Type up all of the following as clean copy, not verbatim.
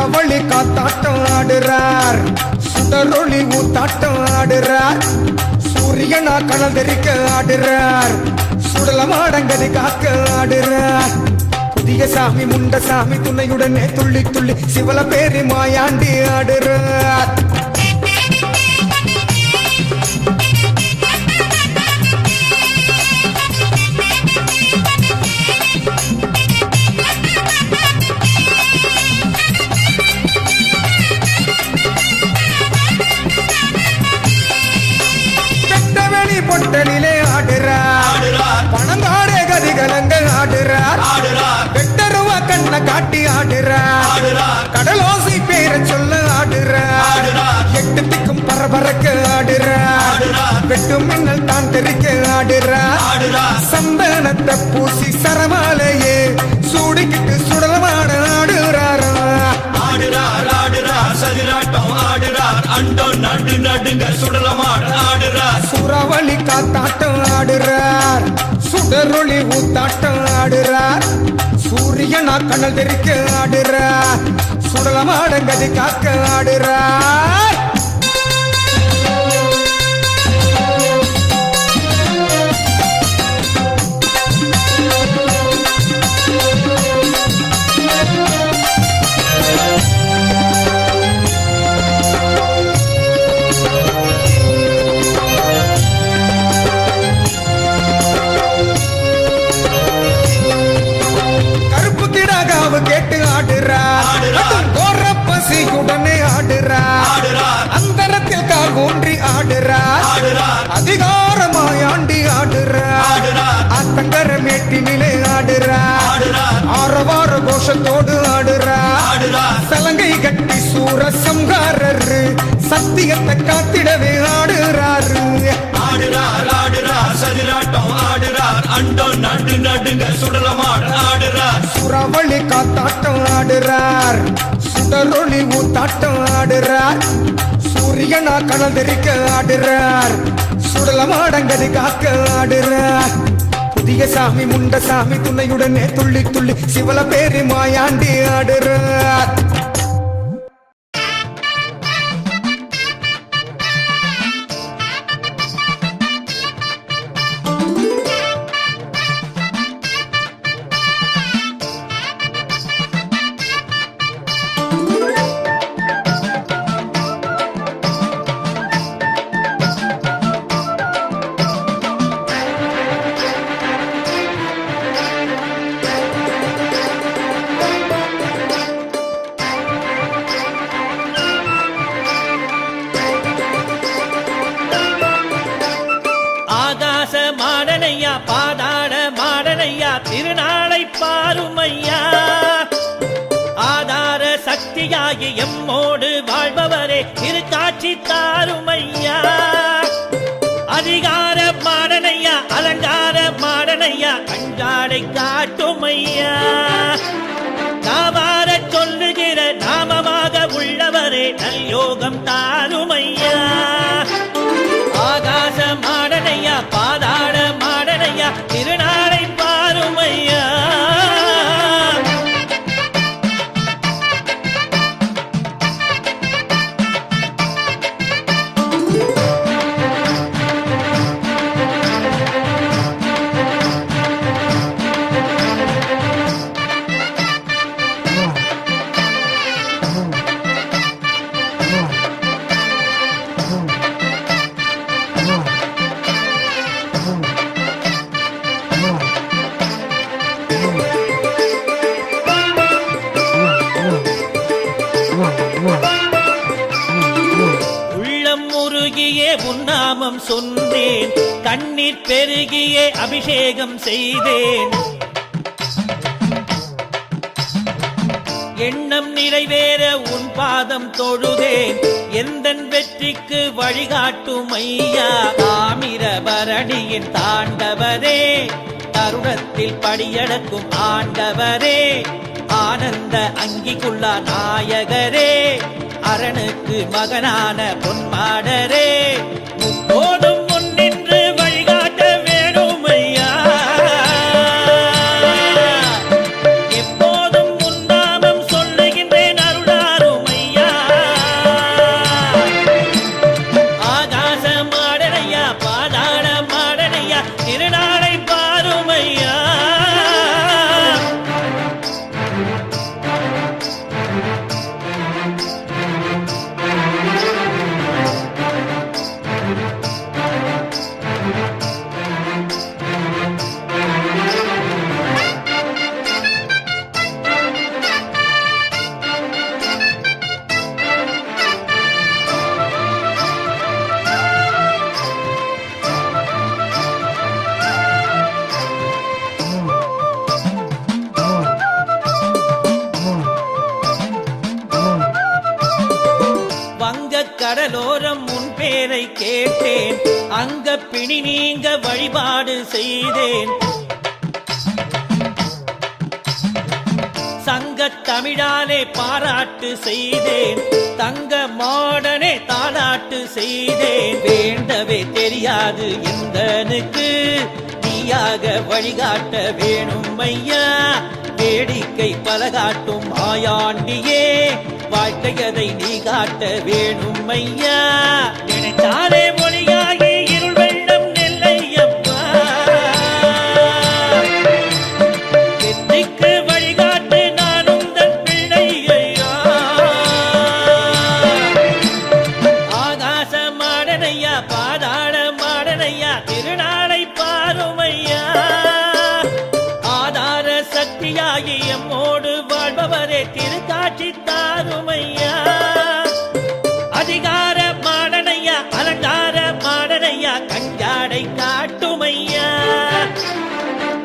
சூறாவளி காத்தாட்டம் ஆடுறார், சுடரொளி ஊத்தாட்டம் ஆடுறார், சூரியனா கணல் தெரிக்க ஆடுறார், சுடலமாடங்கதி காக்க ஆடுறார். புதிய சாமி முண்ட சாமி துணையுடனே துள்ளி துள்ளி சிவல பேரி மாயாண்டி ஆடுறார். பொட்டலிலே ஆடுறார், பணங்காடே கதிகலங்க ஆடுறார், வெட்டருவா கண்ண காட்டி ஆடுறார், கடலோசி பேரை சொல்ல ஆடுறார், எட்டு திக்கும் பரபரக்க ஆடுறார், வெட்டு மின்னல் தான் தெரிக்க ஆடுறார், சந்தனத்தை பூசி சரமாலையே சூடிக்கிட்டு சுடலமான ஆடுறார். ஆடுறார் ஆடுறார் சதிராட்டம் ஆடுறார், அண்டோ நடு நடுங்க சுடலமாட ஆடுறார். சூறாவளி காத்தாட்டம் ஆடுறார், சுடரொளி ஊத்தாட்டம் ஆடுறார், சூரியனா கண்ணல் தெரிக்க ஆடுறார், சுடலமாடங்கதி காக்க ஆடுறார். கேட்டு ஆடுறார், பசியுடனே ஆடுறார், அந்தரத்தில் கால் ஊன்றி ஆடுறார், அதிகாரமாயாண்டி ஆடுறார், அத்தங்கர மேட்டினிலே ஆடுறார், ஆரவார கோஷத்தோடு ஆடுறார், சலங்கை கட்டி சூர சம்ஹாரர் சத்தியத்தை காத்திடவே ஆடுறார். ஆடுறார் ஆடுறார் சதிராட்டம் ஆடுறார், அண்டோ நடு நடுங்க சுடலமாட ஆடுறார். சூறாவளி காத்தாட்டம் ஆடுறார், சுடரொளி ஊத்தாட்டம் ஆடுறார், சூரியனா கணல் தெரிக்க ஆடுறார், சுடலமாடங்கதி காக்க ஆடுறார். புதிய சாமி முண்ட சாமி துணையுடனே துள்ளி துள்ளி சிவல பேரி மாயாண்டி ஆடுறார். பாதாள மாடனையா திருநாளை பாருமையா, ஆதார சக்தியாகி எம்மோடு வாழ்பவரே திருக்காட்சி தாருமையா. அதிகார மாடனையா அலங்கார மாடனையா கஞ்சாடை காட்டுமையா, நாவார சொல்லுகிற நாமமாக உள்ளவரே நல்யோகம் தாருமையா. ஆகாச மாடனையா பாதாள மாடனையா திருநாளை பாருமையா. உன்னாமம் சொன்னேன், கண்ணீர் பெருகியே அபிஷேகம் செய்தேன், எண்ணம் நிறைவேற உன் பாதம் தொழுதேன், எந்தன் வெற்றிக்கு வழிகாட்டும் ஐயா. தாமிரபரணியின் தாண்டவரே தருணத்தில் படியடக்கும் ஆண்டவரே, ஆனந்த அங்கிக்குள்ளா நாயகரே, அரணுக்கு மகனான பொன்மாடரே, முப்போதும் முன்னின்று வழிகாட்ட வேணுமையா. எப்போதும் முன்னாமம் சொல்லுகின்றேன் அருளாரும் அங்க பிணி நீங்க வழிபாடு செய்தேன். சங்க தமிழாலே பாராட்டு செய்தேன். தங்க மாடனே தாலாட்டு செய்தேன். வேண்டவே தெரியாது இந்தனுக்கு நீயாக வழிகாட்ட வேணும் ஐயா. வேடிக்கை பலகாட்டும் ஆயாண்டியே வாழ்க்கையதை நீ காட்ட வேணும் ஐயா. நினைத்தாலே மொழியாகி இருள் வெள்ளம் நெல்லையப்பா. என்னைக்கு வழிகாட்டு நான் உந்தன் பிள்ளை ஐயா. ஆகாச மாடனையா பாதாள மாடனையா திருநாளை பாருமையா. ஆதார சக்தியாகி எம்மோடு வாழ்பவரே திருக்காட்சி தாருமையா. அதிகார மாடனையா அலங்கார மாடனையா கஞ்சாடை காட்டுமையா.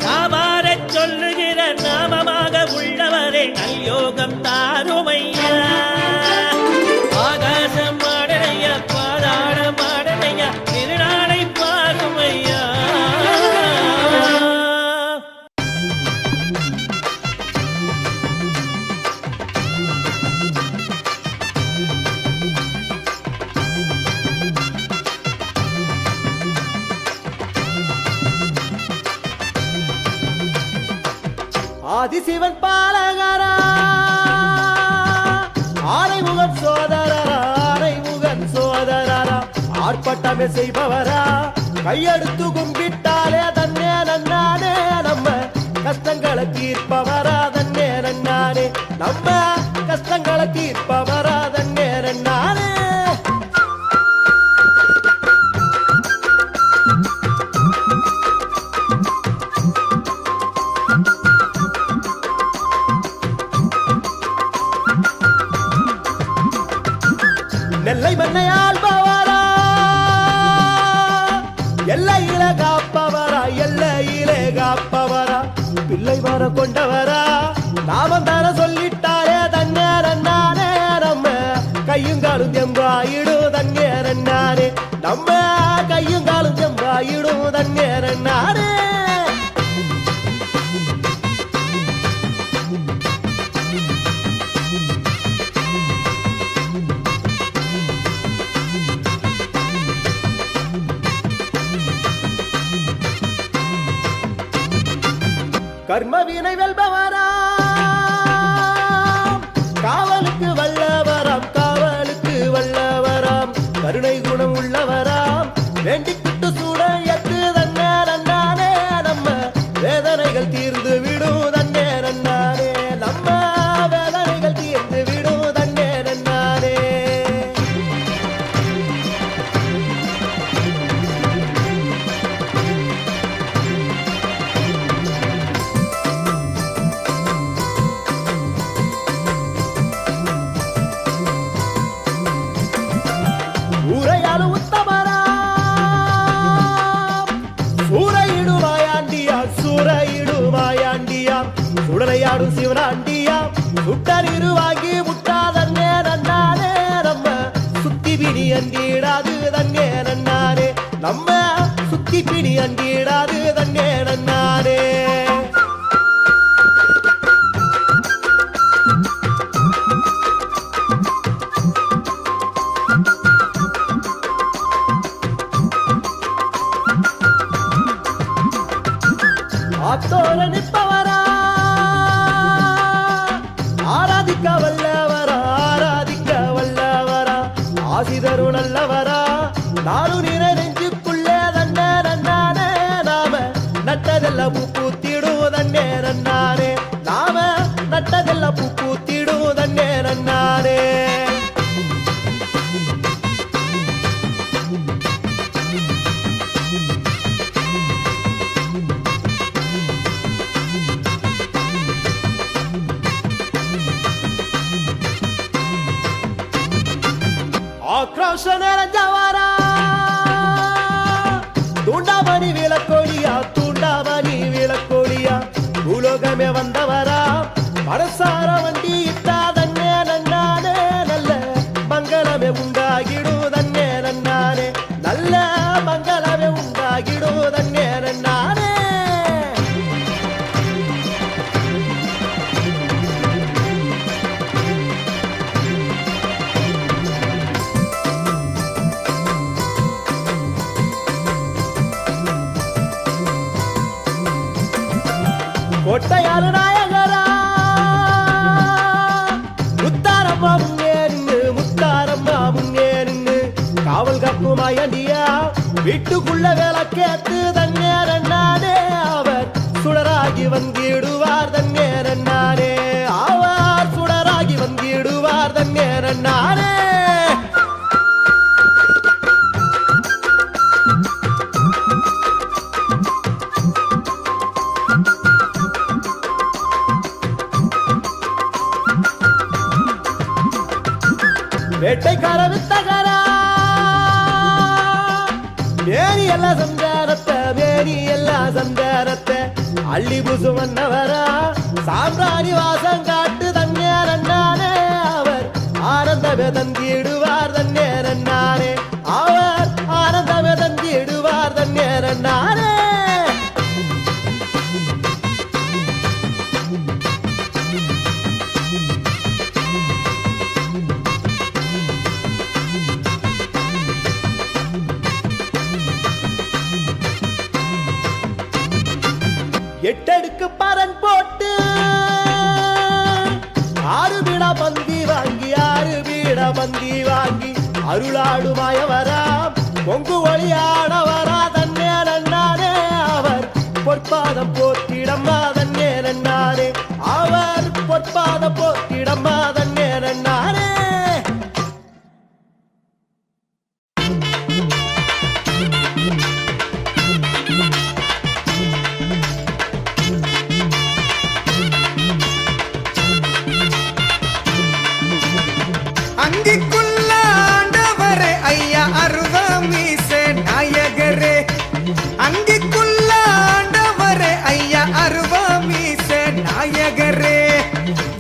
நாவார சொல்லுகிற நாமமாக உள்ளவரே நல்யோகம் தாருமையா. ஆகாச மாடனையா பாதாள மாடனையா திருநாளை பாருமையா. ஆதிசிவன் பாலகரா ஆனைமுகன் சோதரரா ஆனைமுகன் சோதரரா ஆர்ப்பாட்டமே செய்பவரா கையெடுத்து கும்பிட்டாலே தன்னே நன்னானே நம்ம கஷ்டங்களை தீர்ப்பவரா தன்னே நன்னானே நம்ம கஷ்டங்களை தீர்ப்பவரா தன்னே நன்னானே. நெல்லை மண்ணை ஆள்பவரா எல்லையில காப்பவரா எல்லையிலே காப்பவரா பிள்ளை வர கொண்டவரா நாமம் தர சொல்லிட்டாரே தன்னே நன்னானே நம்ம கையுங்காலும் தெம்பாயிடும் தன்னே நன்னானே நம்ம கையுங்காலும் தெம்பாயிடும் தன்னே நன்னானே. கர்ம வினை வெல்பவரா காவலுக்கு வல்லவராம் காவலுக்கு வல்லவராம் கருணை குணம் உள்ளவராம் வேண்டிக்கிட்டு சூட எத்து தன்னே நன்னானே நம்ம வேதனைகள் தீர்ந்து விடும் தன்னே நன்னானே நம்ம வேதனைகள் தீர்ந்து விடும் தன்னே நன்னானே. ஊரையாளு உத்தமரா சூறையிடுவாயாண்டியா சூறையிடுவாயாண்டியா சுடலையாடும் சிவனாண்டியா சுட்டரிரு வாங்கி முட்டாதன்னே நன்னானே நம்ம சுத்தி பிடி அண்டிடாது தன்னே நன்னானே நம்ம சுத்தி பிடி அண்டிடாது தன்னே நன்னானே. ஆத்தோர நிற்பவரா ஆராதிக்க வல்லவரா ஆராதிக்க வல்லவரா ஆசிதரு நல்லவரா நானு நிறை நெஞ்சுக்குள்ளே தன்னே நன்னானே நாம நட்டதெல்லாம் பூத்திடும் தன்னே நன்னானே நாம நட்டதெல்லாம் பூத்திடும் தன்னே நன்னானே. ஆக்ரோஷ நிறைஞ்சவரா தூண்டாமணி விளக்கோடியா தூண்டாமணி விளக்கோடியா பூலோகமே வந்தவரா மனசார வண்டி இட்டா தன்னே நன்னானே நல்ல மங்களமே உண்டாகிடு தன்னே நன்னானே நல்ல மங்கள ஒட்டையாறு நாயகரா முத்தாரம்மா முன்னே நின்னு முத்தாரம்மா முன்னே நின்னு காவல் காக்கும் மாயண்டியா வீட்டுக்குள்ள வேலை கேட்டு தன்னேரன் நானே அவர் சுடராகி வந்திடுவார் தன்னேரன் நானே அவர் சுடராகி வந்திடுவார் தன்னேரன் நானே வேட்டைக்கார வித்தகரா வேணி எல்லா சந்தாரத்தை வேணி எல்லா சந்தாரத்தை அள்ளி புசு வந்தவரா சாம்ராணி வாசம் காட்டு தன்னேரன் நானே அவர் ஆனந்தமே தந்திடுவார் தன்னேரன் நானே அவர் ஆனந்தமே தந்திடுவார் தன்னேரன் நானே எட்டடுக்கு பரன் போட்டு 6 பீடா பந்தி வாங்கி 6 பீடா பந்தி வாங்கி அருளாடுமாயவரா பொங்கு ஒளியானவரா தன்னேரன் நானே அவர் பொற்பாதம் போற்றிடம்மா தன்னேரன் நானே அவர் பொற்பாதம் போற்றிடம்மா தன்னேரன் நானே அங்கிக்குள்ள ஆண்டவரே ஐயா அருவாமீசே நாயகரே அங்கிக்குள்ள ஆண்டவரே ஐயா அருவாமீசே நாயகரே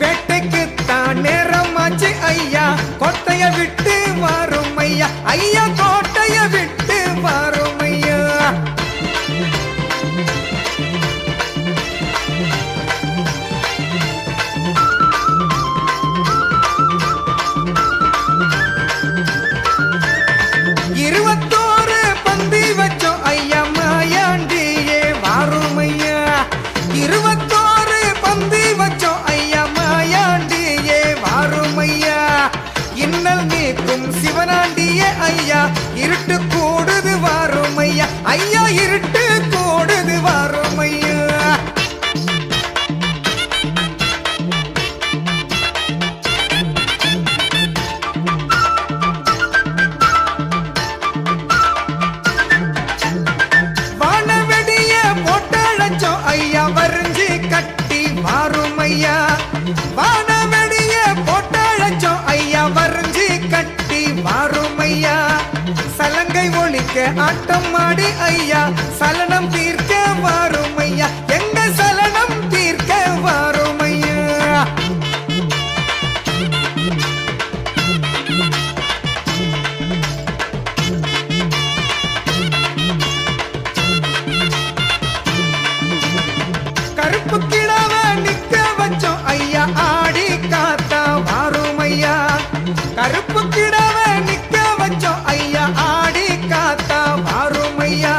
வேட்டைக்குத்தான் நேரமாச்சு ஐயா கோட்டைய விட்டு வாரும் ஐயா ஐயா கோட்டைய விட்டு வாரும் ஐயா சிவனாண்டியே ஐயா இருட்டு கூடுது வாரும் ஐயா ஐயா இருட்டு கூடுது வாரும் ஐயா வானவெடிய போட்டழைச்சோம் ஐயா வரிஞ்சி கட்டி வாரும் ஐயா வானவெடிய போட்டழைச்சோம் ஐயா வரிஞ்சி கட்டி வாரும் ஐயா சலங்கை ஒழிக்க ஆட்டம் ஆடி ஐயா சலனம் தீர்க்க வாரும் ஐயா எங்க சலனம் தீர்க்க வாரும் ஐயா கருப்பு கிடாவ நிக்க வச்சோம் ஐயா ஆடி காத்தா வாரும் ஐயா கருப்பு கிடாவ நிக்க வச்சோம் ஐயா ஆடி காத்தா வாரும் ஐயா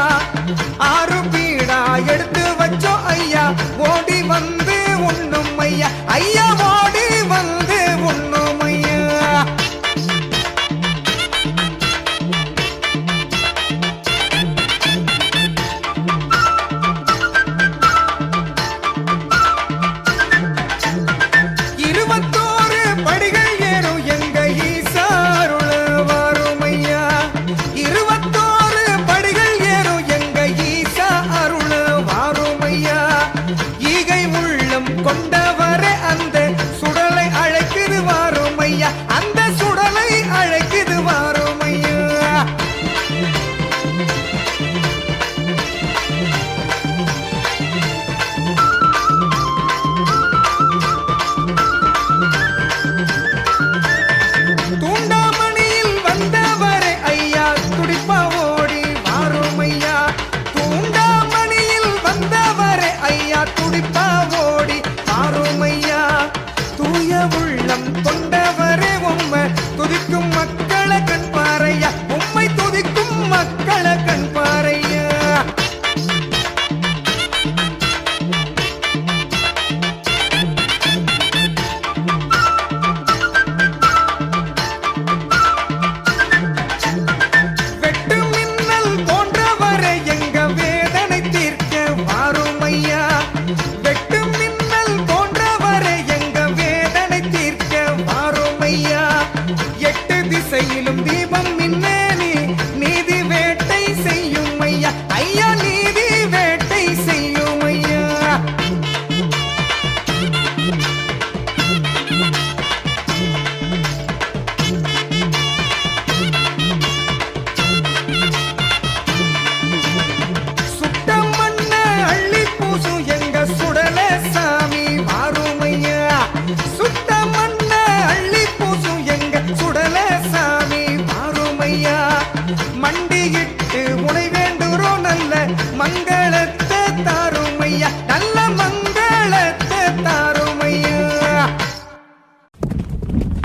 மங்களத்தை தாருமையா நல்ல மங்களத்தை தாருமையா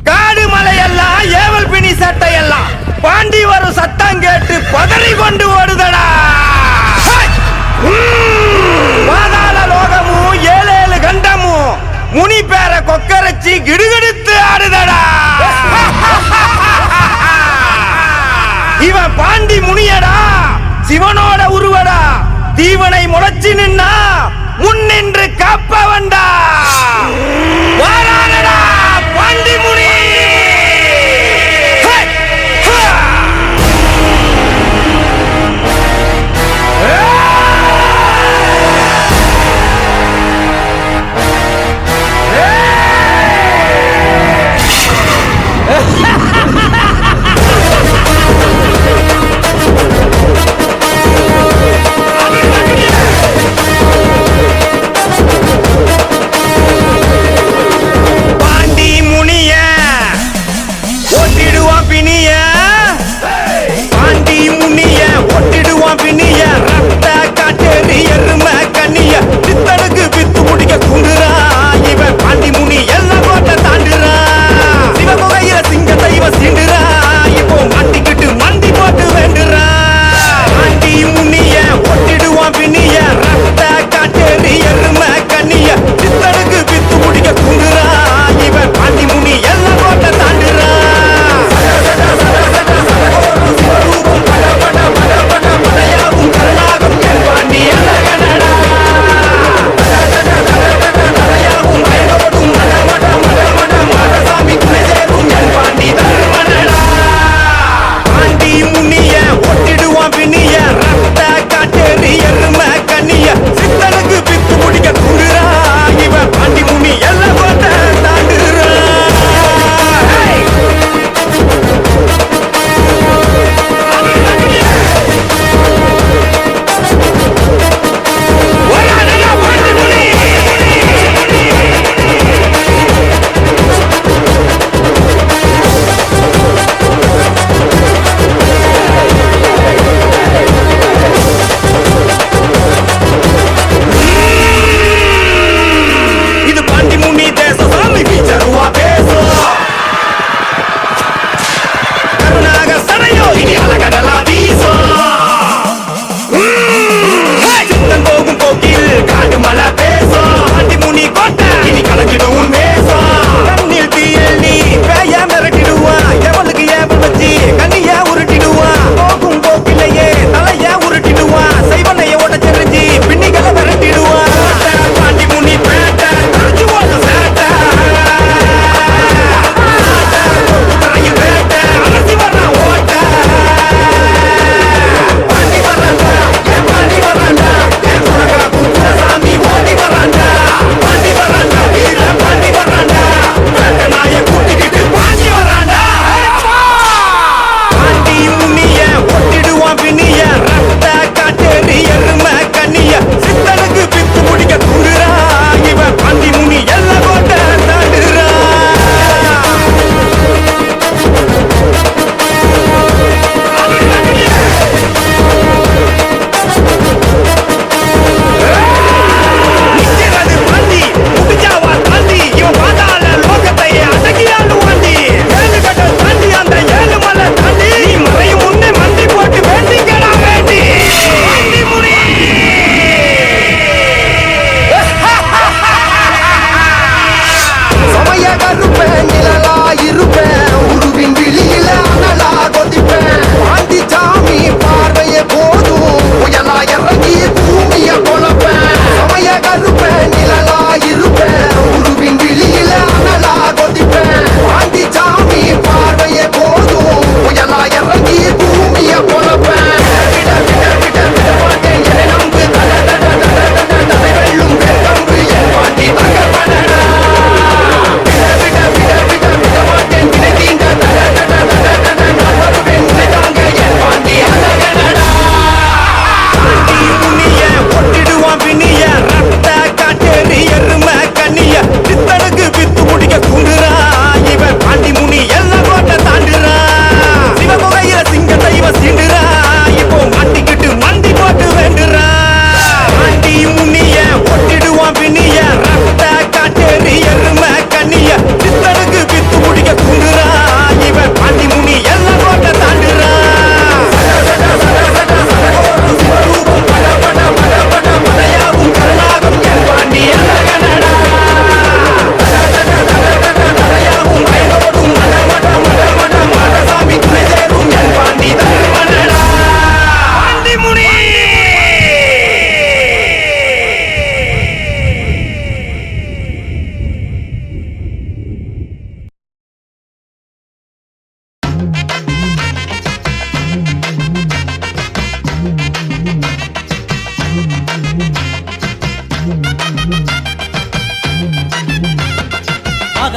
காடு மலையெல்லாம் ஏவல் பிணி சட்டையெல்லாம் பாண்டி வரும் சத்தம் கேட்டு பதறி கொண்டு ஓடுதடா பாதாள லோகமும் ஏழேழு கண்டமும் முனி பேர கொக்கரைச்சி கிடுகிடுத்து ஆடுதடா இவன் பாண்டி முனியடா சிவனோட உருவடா தீவனை முளைச்சு நின்னா முன்னின்று காப்பவன்டா வாரானடா பாண்டி முனி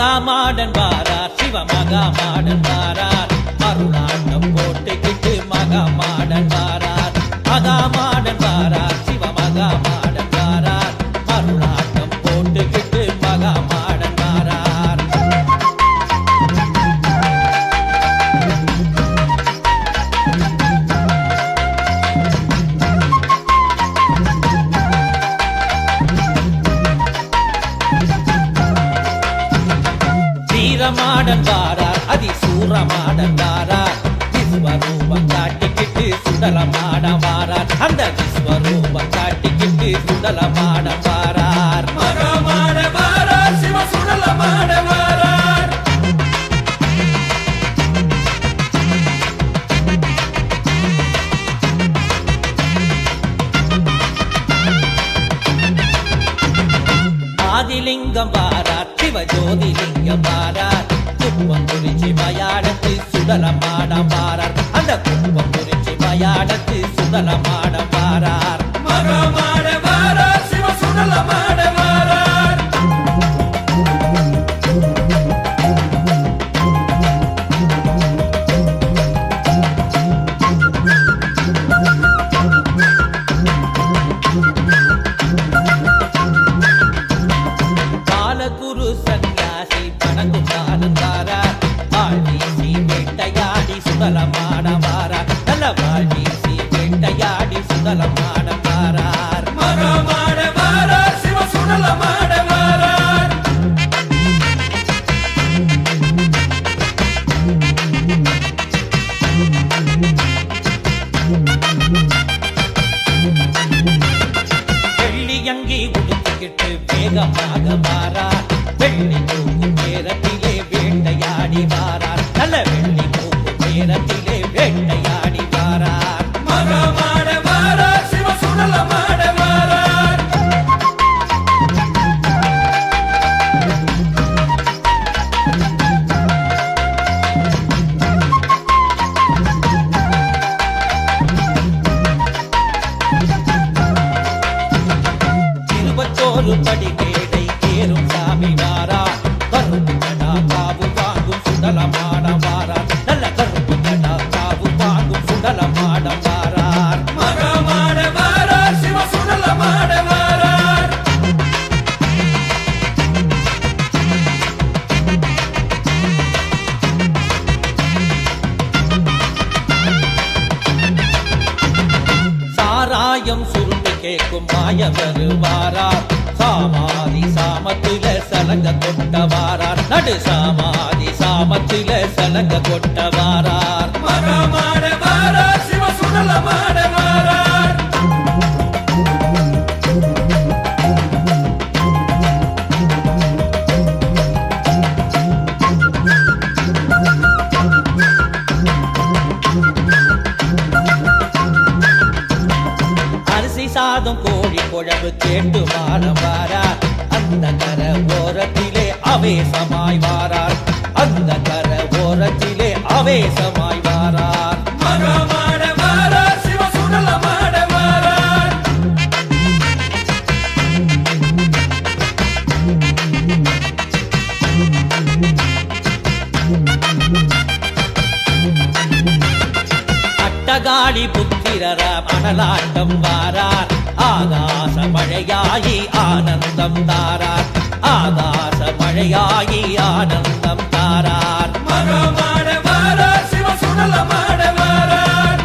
மகாமாடன் வாரார் சிவமகாமாடன் வாரார் அருளாட்டம் போட்டுக்கிட்டு மகாமாடன் வாரார் மகாமாடன் வாரார் சிவமகாமாடன் வாரார் அருளாட்டம் போட்டுக்கிட்டு மகாமாடன் வாரார் வீரமாடன் வாரார் அதிசூரமாடன் வாரார் விஸ்வரூபம் காட்டிக்கிட்டு சுடலமாட வாரார் அந்த விஸ்வரூபம் காட்டிக்கிட்டு சுடலமாட வாரார் மகமாட வாரார் சிவ சுடலமாட வாரார் ஆதிலிங்கம் வாரார் சிவஜோதிலிங்கம் வாரார் குப்பம் குறிச்சி மயாடத்து சுடலமாட வாரார் அந்த குப்பம் குறிச்சி மயாடத்து சுடலமாட வாரார் மகமாட வாரார் சிவ சுடலமாட வாரார் பாலகுரு சன்னியாசி பணங்குமாரன் வாரார் வாழ்வீசி வேட்டையாடி சுடலமாட வாரார் நல்ல வாழ்வீசி வேட்டையாடி சுடலமாட வாரார் மகமாட வாரார் சிவ சுடலமாட வாரார் வெள்ளியங்கி உடுத்திக்கிட்டு வேகமாக வாரார் வெள்ளி தூக்கும் நேரத்திலே வேட்டையாடி வாரார் நல்ல வெள்ளி தூக்கும் நேரத்திலே வேட்டையாடி வாரார் மகமாட வாரார் சிவ சுடலமாட வாரார் இருபத்தோரு படி மேடை ஏறும் சாமி வாரார் கருப்பு கடா காவு வாங்கும் சுடலமாட வாரார் நல்ல கருப்பு கடா காவு வாங்கும் சுடலமாட வாரார் மகமாட வாரார் சிவ சுடலமாட வாரார் சாராயம் சுருட்டு கேட்கும் மாய வருவாரார் சாமாதி சாமத்தில சலங்க கொட்ட வாரார் நடு சாமாதி சாமத்தில சலங்க கொட்ட வாரார் மகமாட வாரார் சிவ சுடலமாட வாரார் அரிசி சாதம் கோழி குழம்பு கேட்டு மாறம் வாரார் அந்த கர ஓரத்திலே அவேசமாய் வாரார் அந்த கர ஓரத்திலே அவேசமாய் வாரார் மகமாட வாரார் சிவ சுடலமாட வாரார் அட்டகாடி புத்திரர மணலாட்டம் வாரார் ஆகாச மழையாயி ஆனந்தம் தாரார் ஆகாச மழையாயி ஆனந்தம் தாரார் மகமாட வாரார் சிவ சுடலமாட வாரார்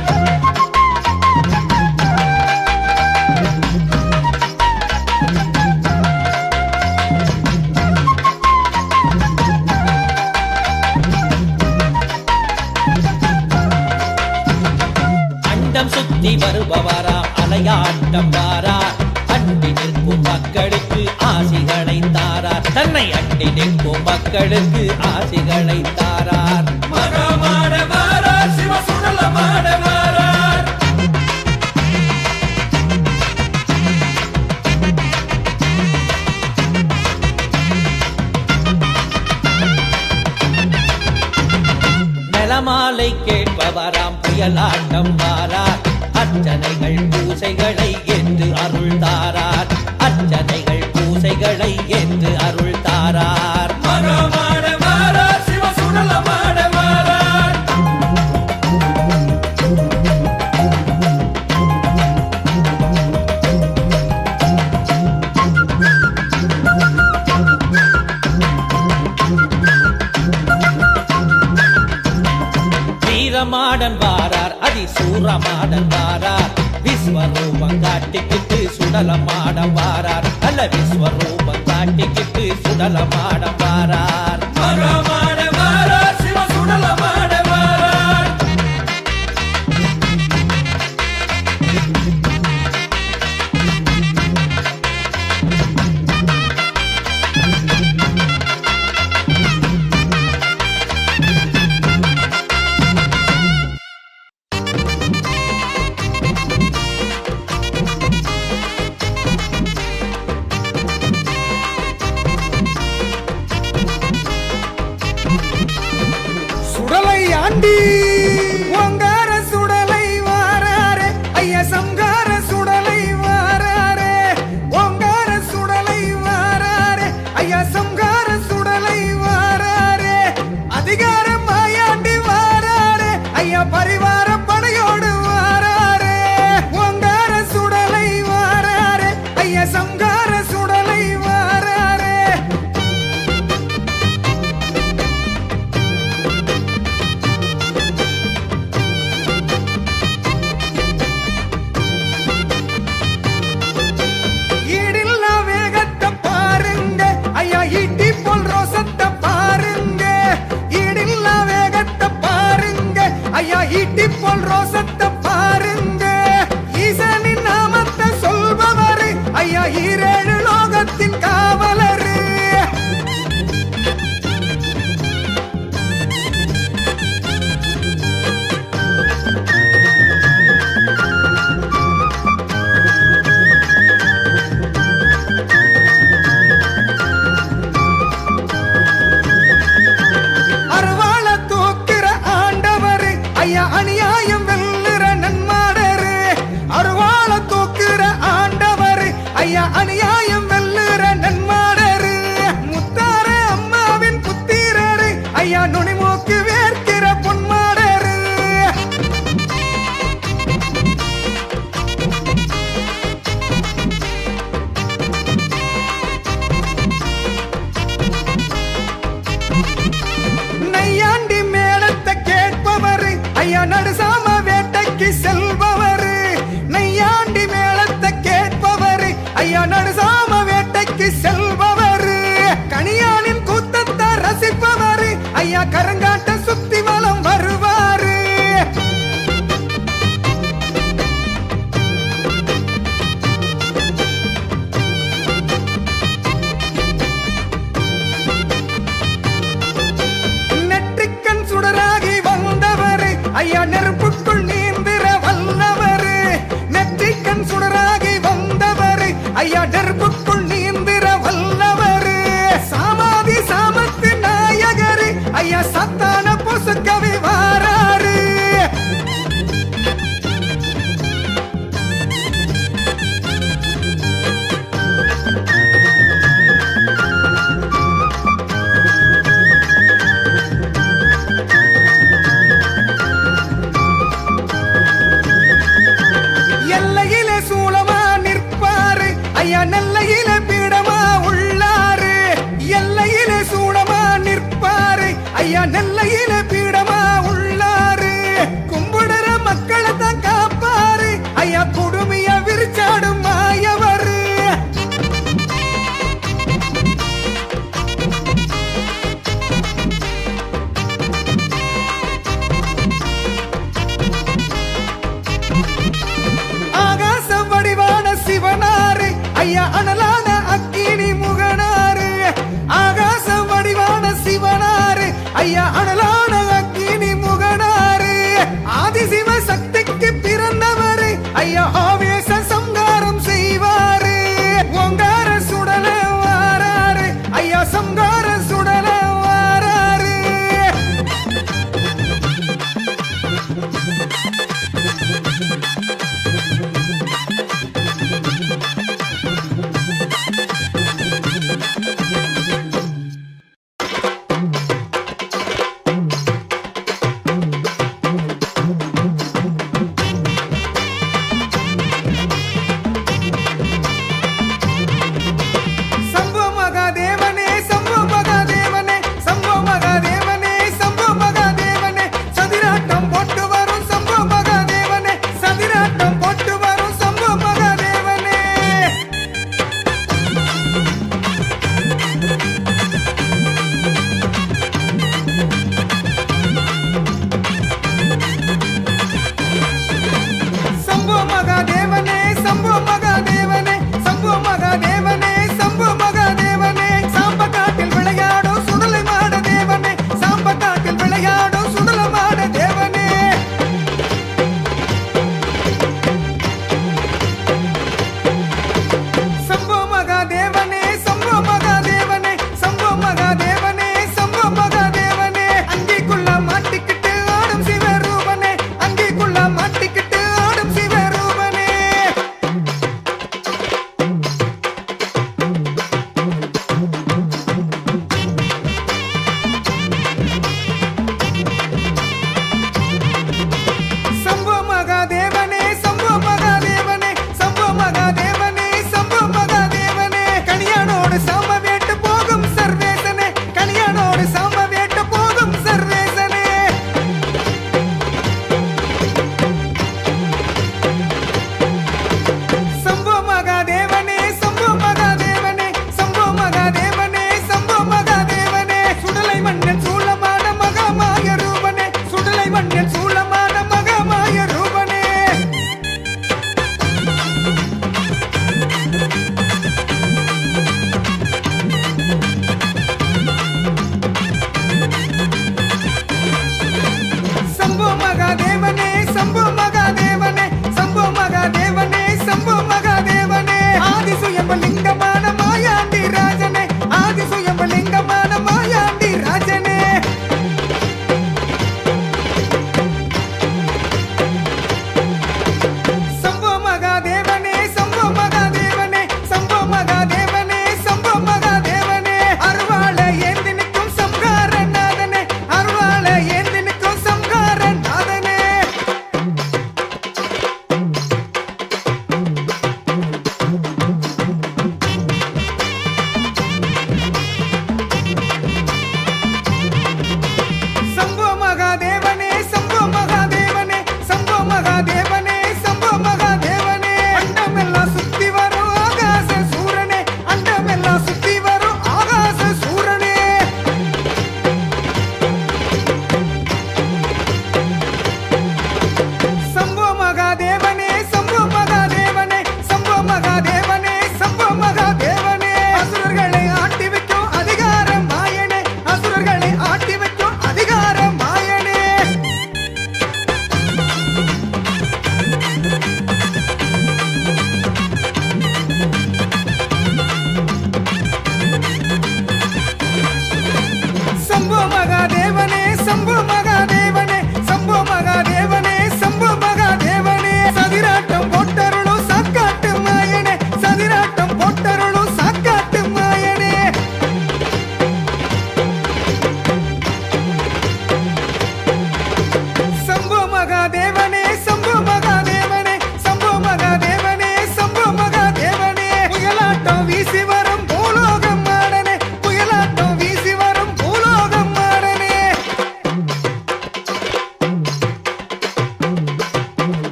அண்டம் சுத்தி வருபவராம் அலையாட்டம் வாரார் அண்டி நிற்கும் மக்களுக்கு ஆசிகளை தாரார் தன்னை அண்டி நிற்கும் மக்களுக்கு ஆசிகளை தாரார் மகமாட வாரார் சிவ சுடலமாட வாரார் நலமாலை கேட்பவராம் புயலாட்டம் வாரார் அர்ச்சனைகள் பூசைகளை என்று அருள் தாரார் அர்ச்சனைகள் பூசைகளை என்று அருள் தாரார் மகமாட சூரமாடன் வாரார் விஸ்வரூபம் காட்டிக்கிட்டு சுடலமாடம் வாரார் நல்ல விஸ்வரூபம் காட்டிக்கிட்டு சுடலமாடம் வாரார் மகமாட வாரார் சிவ சுடலமாட வாரார் சுடலை ஆண்டி ஓங்கார சுடலை வாராரே ஐயா சங்கார சுடலை வாராரே ஓங்கார சுடலை வாராரே ஐயா சங்கார சுடலை வாராரே அதிகார மாயாண்டி வாராரே ஐயா பரிவார படையோடு வாராரே ஓங்கார சுடலை வாராரே ஐயா சங்கார சுடலை வாராரே ஈடில்லா வேகத்தை பாருங்க ஐயா ஈட்டி போல் ரோசத்தை பாருங்க ஈடில்லா வேகத்தை பாருங்க ஐயா ஈட்டி போல் ரோசத்தை பாருங்க ஈசனின் நாமத்தை சொல்பவரு ஐயா ஈரேழு லோகத்தின் காவலரு அருவாள தூக்குற ஆண்டவரு ஐயா அநியாயம் வெல்லுற நன்மாடரு அருவாள தூக்குற ஆண்டவரு ஐயா அநியாயம் வெல்லுற நன்மாடரு முத்தார அம்மாவின் புத்திரரு ஐயா நுனிமூக்கு வேர்க்கிற பொன்மாடரு நையாண்டி மேளத்தை கேட்பவரு ஐயா நடுசாம வேட்டைக்கு செல்பவரு நையாண்டி மேளத்தை கேட்பவரு ஐயா நடுசாம வேட்டைக்கு செல்பவரு கனியானின் கூத்தத்தை ரசிப்பவரு ஐயா கரங்காட்ட சுத்தி வலம் வருவாரு நெற்றிக்கண் சுடராகி வந்தவரு ஐயா நெருப்புக்குள் நீந்திர வல்லவரு நெற்றிக்கண் சுடராகி வந்தவரு ஐயா நெருப்புக்குள் நீந்திர வல்லவரு சாமாதி சாமத்து நாயகரு ஐயா சத்தான பொசுக்கவி வாராரு எல்லையிலே சூளமா நிற்பாரு ஐயா நெல்லையிலே பீடமா உள்ளாரு எல்லையிலே சூளமா நிற்பாரு ஐயா நெல்லையிலே பீடமா உள்ளாரு கும்பிடுற மக்களை தான் காப்பாரு ஐயா குடுமைய விரிச்சாடும் மாயவரு ஆகாச வடிவான சிவனாரு ஐயா அனலான அக்கினி முகனாரு ஆகாச வடிவான சிவனாரு ஐயா அனலான அக்கினி முகனாரு ஆதிசிவ சக்திக்கு பிறந்தவரு ஐயா ஆவேச சங்காரம் செய்வாரு ஓங்கார சுடல வாராரு ஐயா சங்கார சுடல வாராரு மகாதேவனே சம்பு மகாதேவனே சம்பு மகாதேவனே சாம்ப காட்டில் விளையாடும் சுடலை மாட தேவனே சாம்ப காட்டில் விளையாடும் சுடல மாட தேவனே சம்பு மகாதேவனே சம்பு மகாதேவனே சம்பு மகாதேவனே சம்பு மகாதேவனே அங்கிக்குள்ள மாட்டிக்கிட்டு ஆடும் சிவரூபனே அங்கிக்குள்ள மாட்டிக்கிட்டு ஆடும் சிவரூபனே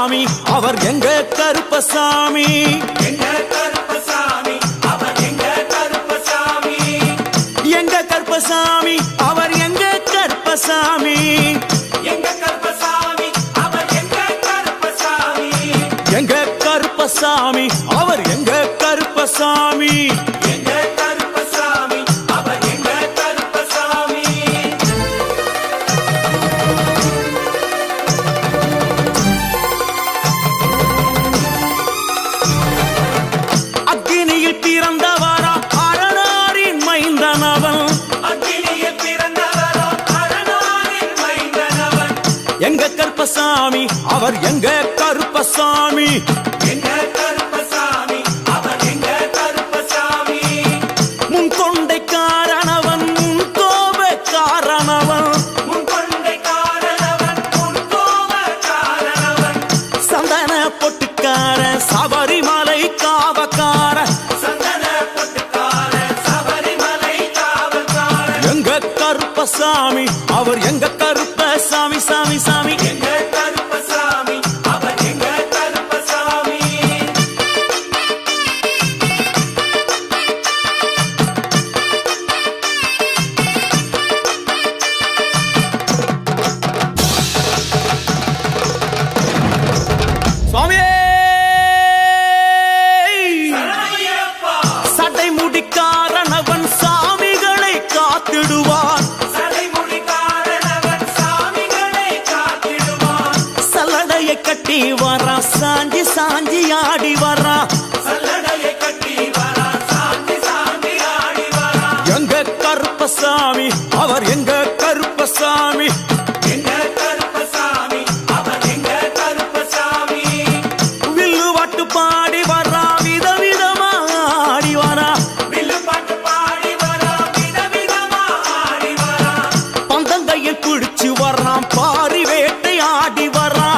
கருப்பசாமி அவர் எங்க கருப்பசாமி எங்க கருப்பசாமி அவர் எங்க கருப்பசாமி எங்க கருப்பசாமி அவர் எங்க கருப்பசாமி எங்க கருப்பசாமி அவர் எங்க கருப்பசாமி எங்க கருப்பசாமி அவர் எங்க கருப்பசாமி எங்க கருப்பசாமி அவர் எங்க கருப்பசாமி அக்கினியில் பிறந்தவரா அரணாரின் மைந்தனவன் அக்கினியில் பிறந்தவரோ அரணாரின் மைந்தனவன் எங்க கருப்பசாமி அவர் எங்க கருப்பசாமி எங்க கருப்பசாமி அவர் எங்க கருப்பசாமி முன் கொண்டைக்காரனவன் முன் கோபக்காரனவன் முன் கொண்டை காரணவன் முன் கோப காரணவன் சந்தன பொட்டுக்கார சபரிமலை காவக்கார சந்தன பொட்டுக்கார சபரிமலை காவல்காரன் எங்க கருப்பசாமி அவர் எங்க கருப்பசாமி சாமி சாமி எங்க கருப்பசாமி அவர் எங்க கருப்பசாமி சுவாமியே சரணமையப்பா சட்டை முடிக்காரனவன் சாமிகளை காத்திடுவான் சடைமுடி காரணவன் சாமிகளை காத்திடுவான் சல்லடையை கட்டி வரா சாஞ்சி சாஞ்சி ஆடி வரா சல்லடையை கட்டி வரா சாந்தி சாந்தி ஆடி வரா எங்க கருப்பசாமி அவர் எங்க கருப்பசாமி எங்க கருப்பசாமி அவர் எங்க கருப்பசாமி வில்லு வாட்டு பாடி வரா விதவிதமா ஆடி வரா வில்லு பாட்டு பாடி வரா விதவிதமா ஆடி வரா பந்தங்கையில் பிடிச்சு வர்றான் பாரி வேட்டை ஆடி வரா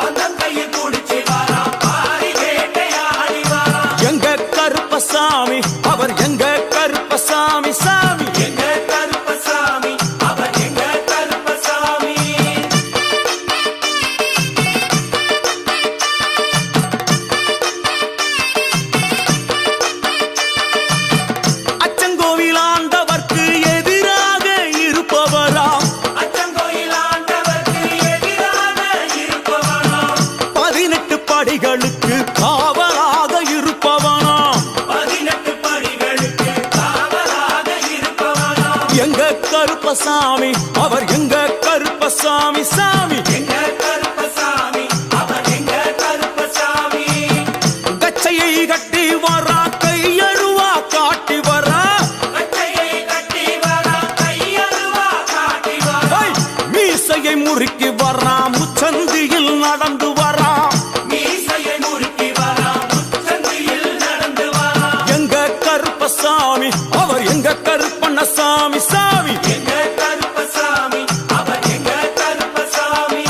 பந்தங்கையில் குடிச்சு வரா பாரி வேட்டையாடி வரா எங்க கருப்பசாமி அவர் எங்க கருப்பசாமி சாமி எங்க கருப்பசாமி அவர் எங்க கருப்பசாமி அச்சங்கோவில் ஆண்டவர்க்கு எதிராக இருப்பவராம் அச்சங்கோயில் ஆண்டவர்க்கு எதிராக இருப்பவனாம் 18 படிகளுக்கு காவலாக இருப்பவனாம் 18 படிகளுக்கு காவலாக இருப்பவனாம் எங்க கருப்பசாமி அவர் எங்க கருப்பசாமி சாமி எங்க கருப்பசாமி அவர் எங்க கருப்பசாமி கச்சையை கட்டி வரா கையழுவா காட்டி வரா கட்டையை கட்டி வரா கையருவா காட்டி வரா ஐ, மீசையை முறுக்கி வரா முச்சந்தியில் நடந்து வரா மீசையை முறுக்கி வரா முச்சந்தியில் நடந்து வரா எங்க கருப்பசாமி அவர் எங்க கருப்பண்ணசாமி சாமி எங்க கருப்பசாமி அவர் எங்க கருப்பசாமி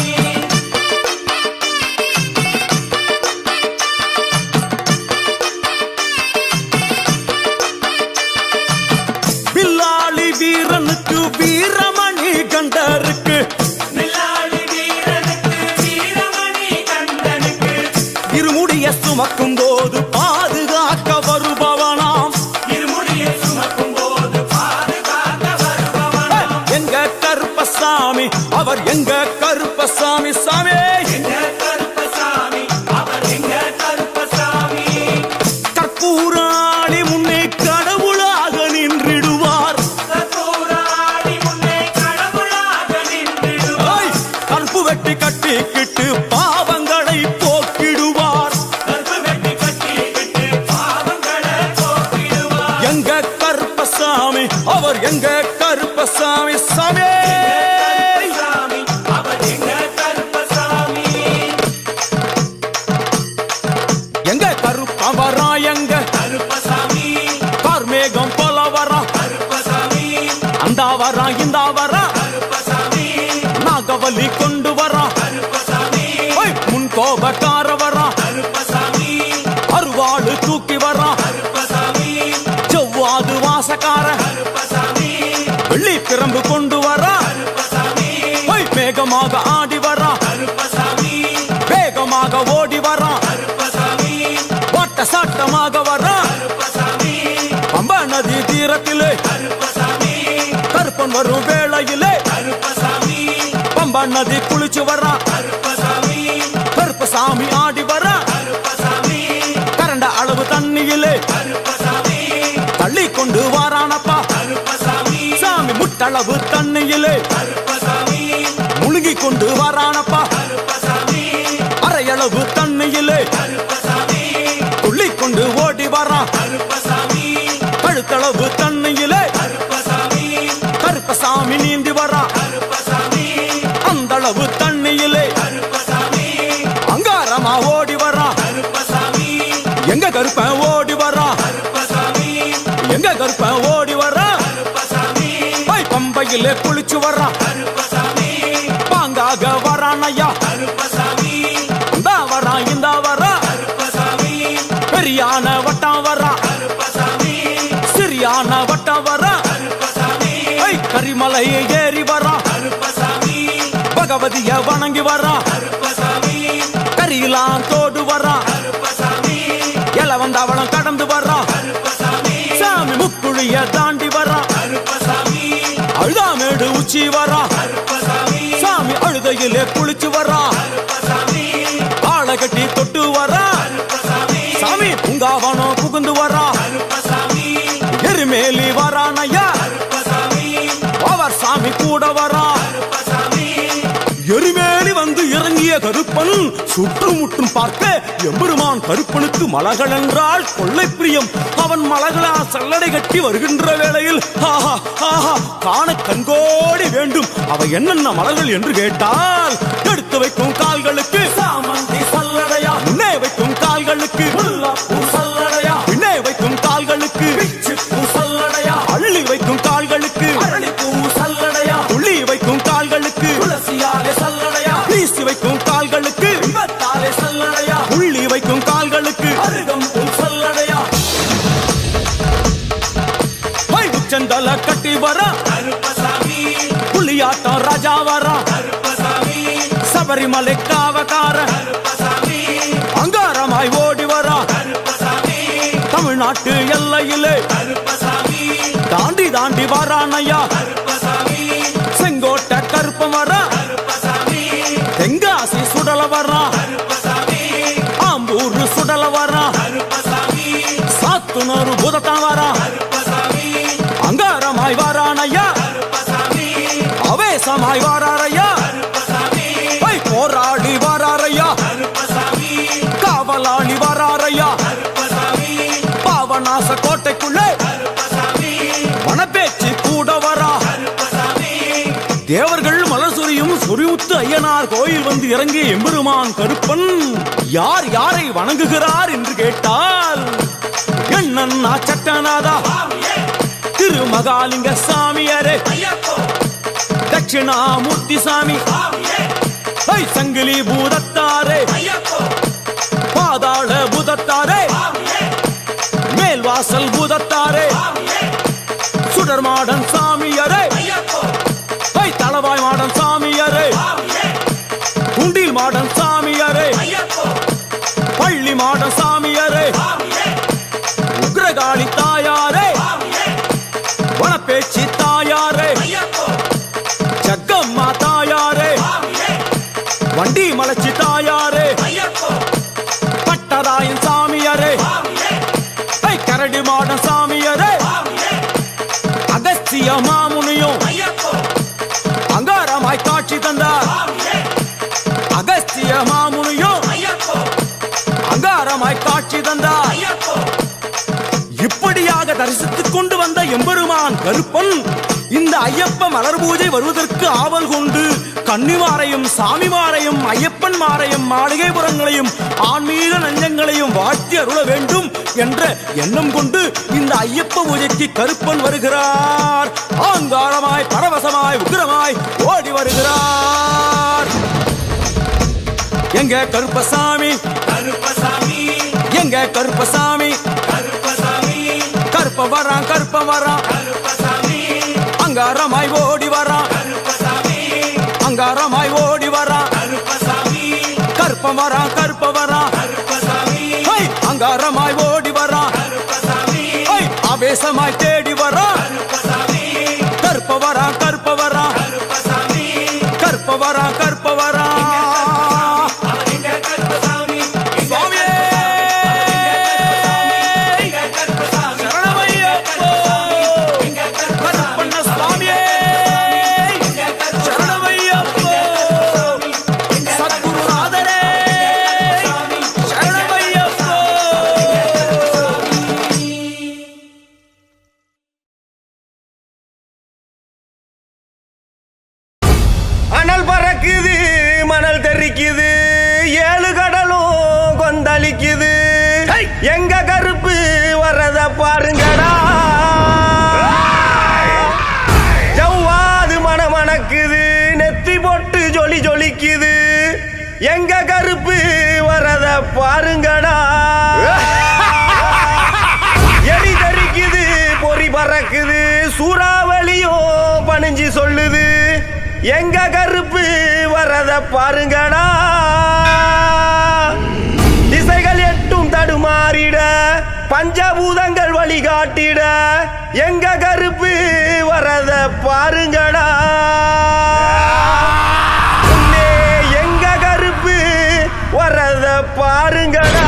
வில்லாளி வீரனுக்கு வீரமணி கண்டருக்கு நிலாளி வீரனுக்கு வீரமணி கண்டனுக்கு இருமுடிய சுமக்கும் போது பாதுகாக்க வருபவனாம் இருமுடியை சுமக்கும் போது பாதுகாக்க வருபவனாம் எங்க கருப்பசாமி அவர் எங்க கருப்பசாமி சாமி எங்க கருப்பசாமி அவர் எங்க கருப்பசாமி கற்பூராளி முன்னே கடவுளாக நின்றிடுவார் கற்பூராடி முன்னே கடவுளாக நின்றிடுவார் ஐ, கற்பு வெட்டி கட்டிக்கிட்டு பாவங்களை போக்கிடுவார் கற்பு வெட்டி கட்டிக்கிட்டு பாவங்களை போக்கிடுவார் எங்க கருப்பசாமி அவர் எங்க கருப்பசாமி சாமி கருப்பசாமி அவர் எங்க கருப்பசாமி எங்க கருப்பவரா எங்க கருப்பசாமி கார்மேகம் போல வரா கருப்பசாமி அந்த வரா இந்த வரா கருப்பசாமி நாகவலி கொண்டு வரா கருப்பசாமி ஓய், முன் கோபக்கார வரா கருப்பசாமி அருவாடு தூக்கி வரா கருப்பசாமி செவ்வாது வாசக்கார கருப்பசாமி வெள்ளி பிரம்பு கொண்டு வாட்ட சாட்டமாக வரான் கருப்பசாமி பம்பா நதி தீரத்திலே கருப்பசாமி கருப்பன் வரும் வேளையிலே கருப்பசாமி பம்பா நதி குளிச்சு வரான் கருப்பசாமி கருப்பசாமி ஆடி வரான் கருப்பசாமி கரண்ட அளவு தண்ணியிலே கருப்பசாமி தள்ளி கொண்டு வாரானப்பா கருப்பசாமி சாமி முட்டளவு தண்ணியிலே கருப்பசாமி முழுகி கொண்டு வாரானப்பா கருப்பசாமி அரையளவு தண்ணியிலே கருப்பசாமி துள்ளி கொண்டு ஓடி வரான் கருப்பசாமி கழுத்தளவு தண்ணியிலே கருப்பசாமி கருப்பசாமி நீந்தி வரான் கருப்பசாமி அந்த அளவு தண்ணியிலே கருப்பசாமி அங்காரமா ஓடி வரான் கருப்பசாமி எங்க கருப்பன் ஓடி வரான் கருப்பசாமி எங்க கருப்பன் ஓடி வரான் கருப்பசாமி பம்பையிலே குளிச்சு வரான் கருப்பசாமி பாங்காக வரான் ஐயா கருப்பசாமி இந்த வரான் இந்த வரான் கருப்பசாமி பெரியான வட்டம் வரான் கருப்பசாமி சிறியான வட்டம் வரான் கருப்பசாமி கரிமலை ஏறி வரான் கருப்பசாமி பகவதிய வணங்கி வரான் கருப்பசாமி கரியெல்லாம் தோடு வரான் கருப்பசாமி இளவந்தவளம் கடந்து வரான் கருப்பசாமி சாமி முக்குழிய தாண்டி வரான் கருப்பசாமி அழுதாமேடு உச்சி வரான் கருப்பசாமி சாமி அழுதையிலே குளிச்சு வரான் கருப்பசாமி ஆளை கட்டி தொட்டு வரான் கருப்பசாமி சாமி பூங்காவனம் புகுந்து வரான் கருப்பசாமி எருமேலி வரான் ஐயா கருப்பசாமி அவர் சாமி கூட வரான் கருப்பசாமி எருமேலி வந்து இறங்கிய கருப்பன் சுற்றுமுற்றும் பார்க்க எம்பெருமான் கருப்பனுக்கு மலகள் என்றால் கொள்ளை பிரியம். அவன் மலகளா சல்லடை கட்டி வருகின்ற வேளையில் ஆஹா ஆஹா காண கண்கோடி வேண்டும். அவை என்னென்ன மலர்கள் என்று கேட்டால் எடுத்து வைக்கும் கால்களுக்கு சாமந்தி சல்லடையா, முன்னே வைக்கும் கால்களுக்கு முல்லைப்பூ சல்லடையா, பின்னே வைக்கும் கால்களுக்கு பிச்சிப்பூ சல்லடையா, அள்ளி வைக்கும் கால்களுக்கு அரளிப்பூ சல்லடையா, துள்ளி வைக்கும் கால்களுக்கு துளசியாலே சல்லடையா, வீசி வைக்கும் கால்களுக்கு இன்பத்தாலே சல்லடையா, உள்ளி வைக்கும் கால்களுக்கு அருகம்பூ சல்லடையா. உச்சந்தல கட்டி வர கருப்பசாமி புலியாட்டம் ராஜா வர கருப்பசாமி சபரிமலை காவக்கார கருப்பசாமி அங்காரமாய் ஓடி வர கருப்பசாமி தமிழ்நாட்டு எல்லையிலே கருப்பசாமி தாண்டி தாண்டி வரானையா. கருப்பசாமி செங்கோட்டை கருப்பம் வர கருப்பசாமி தெங்காசி சுடல வர கருப்பசாமி ஆம்பூர் சுடல வர கருப்பசாமி சாத்துனூர் புதத்தான் வர கருப்பசாமி அங்காரமாய் வரானையா. கருப்பசாமி அவேசமாய் வராரையா, கருப்பசாமி போராடி வராரையா, கருப்பசாமி காவலாளி வராரையா. கருப்பசாமி பாவநாச கோட்டைக்குள்ளே கருப்பசாமி வனப்பேச்சு கூட வரா. கருப்பசாமி தேவர்கள் மலர் சொரியும் சொரிமுத்து ஐயனார் கோயில் வந்து இறங்கிய எம்பெருமான் கருப்பன் யார் யாரை வணங்குகிறார் என்று கேட்டால் என்னன்னா சட்டநாதா, திருமகாலிங்க சாமியாரே, ஐயப்போ தட்சிணாமூர்த்தி சாமி, சாமியே சங்கிலி பூதத்தாரே, ஐயப்போ பாதாள பூதத்தாரே, சாமியே மேல்வாசல் பூதத்தாரே, சாமியே சுடர் மாடன் சாமியாரே, ஐயப்போ தளவாய் மாடன் சாமியாரே, சாமியே குண்டில் மாடன் சாமியாரே, ஐயப்போ பள்ளி மாடன் சாமியாரே, சாமியே உக்ரகாளி தாயாரே, சாமியே வனப்பேச்சி தாயாரே, ஐயப்போ ஜக்கம்மா தாயாரே, சாமியே வண்டி மலச்சி தாயாரே, ஐயப்போ பட்டராயன் சாமியாரே, சாமியே கரடி மாடன் சாமியாரே, சாமியே அகஸ்திய மாமுனியும் ஐயப்போ அங்காரமாய் காட்சி தந்தார். சாமியே அகஸ்திய மாமுனியும் ஐயப்போ அங்காரமாய் காட்சி தந்தார். ஐயப்போ இப்படியாக தரிசித்துக் கொண்டு வந்த எம்பெருமான் கருப்பன் இந்த ஐயப்ப மலர் பூஜை வருவதற்கு ஆவல் கொண்டு கன்னிமாரையும் சாமிமாரையும் ஐயப்பன் மாரையும் மாளிகைபுரங்களையும் ஆன்மீக நஞ்சங்களையும் வாழ்த்தி அருள வேண்டும் என்ற எண்ணம் கொண்டு இந்த ஐயப்ப பூஜைக்கு கருப்பன் வருகிறார். ஆங்காரமாய் பரவசமாய் உக்கிரமாய் ஓடி வருகிறார். எங்க கருப்பசாமி, கருப்பசாமி எங்க கருப்பசாமி, கருப்பசாமி கருப்ப வரான் கருப்ப வரான், கருப்பசாமி அங்காரமாய் ஓடி வரான், கருப்பசாமி அங்காரமாய் ஓடி வரான், கருப்பசாமி கருப்ப வரான் கருப்ப வரான், கருப்பசாமி அகங்காரமாய் ஓடி வரான் கருப்பசாமி ஐ, ஆவேசமாய் தேடி வரான் கருப்பசாமி கற்பவரா கற்பவரா கருப்பசாமி கற்பவரா கற்பவரா அவன் எங்க கருப்பசாமி சுவாமியே எங்க கருப்பசாமி சரணமையப்போ எங்க கருப்பசாமி கருப்பண்ண சுவாமியே சரணமையப்போ சத்குருநாதரே சரணமையப்போ அனல் பறக்குது மணல் தெரிக்குது ஏழு கடலும் கொந்தளிக்குது எங்க கருப்பு வர்றத பாருங்கடா ஜவ்வாது மணமணக்குது நெத்தி போட்டு ஜொலி ஜொலிக்குது எங்க கருப்பு வர்றத பாருங்கடா எரி தெரிக்குது பொறி பறக்குது சூறாவளியும் பணிஞ்சு சொல்லுது எங்க கருப்பு வரத பாருங்கடா திசைகள் எட்டும் தடுமாறிட பஞ்சபூதங்கள் வழிகாட்டிட எங்க கருப்பு வரத பாருங்கடா முன்னே எங்க கருப்பு வரத பாருங்கடா